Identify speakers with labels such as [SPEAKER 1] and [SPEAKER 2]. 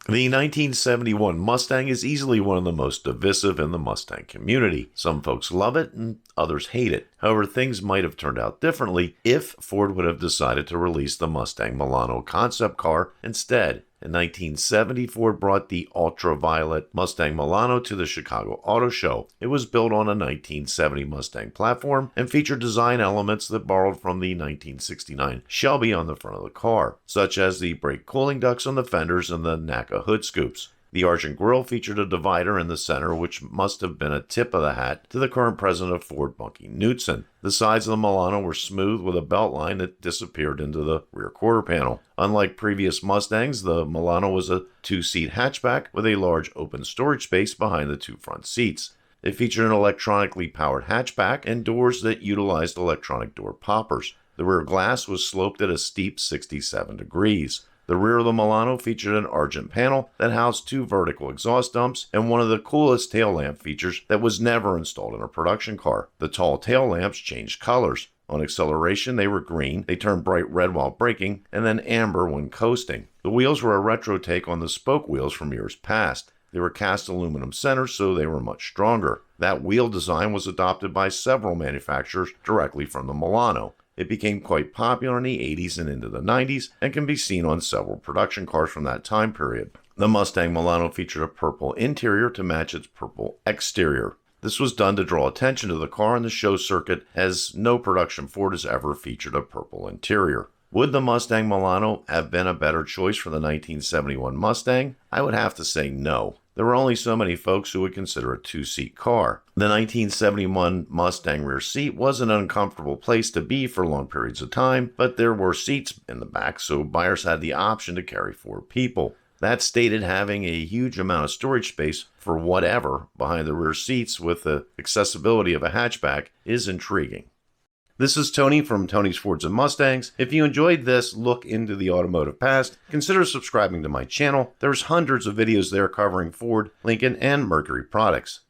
[SPEAKER 1] The 1971 Mustang is easily one of the most divisive in the Mustang community. Some folks love it and others hate it. However, things might have turned out differently if Ford would have decided to release the Mustang Milano concept car instead. In 1970, Ford brought the ultraviolet Mustang Milano to the Chicago Auto Show. It was built on a 1970 Mustang platform and featured design elements that borrowed from the 1969 Shelby on the front of the car, such as the brake cooling ducts on the fenders and the NACA hood scoops. The argent grille featured a divider in the center, which must have been a tip of the hat to the current president of Ford, Bunky Knudsen. The sides of the Milano were smooth with a belt line that disappeared into the rear quarter panel. Unlike previous Mustangs, the Milano was a two-seat hatchback with a large open storage space behind the two front seats. It featured an electronically powered hatchback and doors that utilized electronic door poppers. The rear glass was sloped at a steep 67 degrees. The rear of the Milano featured an argent panel that housed two vertical exhaust dumps and one of the coolest tail lamp features that was never installed in a production car. The tall tail lamps changed colors. On acceleration, they were green, they turned bright red while braking, and then amber when coasting. The wheels were a retro take on the spoke wheels from years past. They were cast aluminum centers, so they were much stronger. That wheel design was adopted by several manufacturers directly from the Milano. It became quite popular in the 80s and into the 90s and can be seen on several production cars from that time period. The Mustang Milano featured a purple interior to match its purple exterior. This was done to draw attention to the car in the show circuit, as no production Ford has ever featured a purple interior. Would the Mustang Milano have been a better choice for the 1971 Mustang? I would have to say no. There were only so many folks who would consider a two-seat car. The 1971 Mustang rear seat was an uncomfortable place to be for long periods of time, but there were seats in the back, so buyers had the option to carry 4 people. That stated having a huge amount of storage space for whatever behind the rear seats with the accessibility of a hatchback is intriguing. This is Tony from Tony's Fords and Mustangs. If you enjoyed this look into the automotive past, consider subscribing to my channel. There's hundreds of videos there covering Ford, Lincoln, and Mercury products.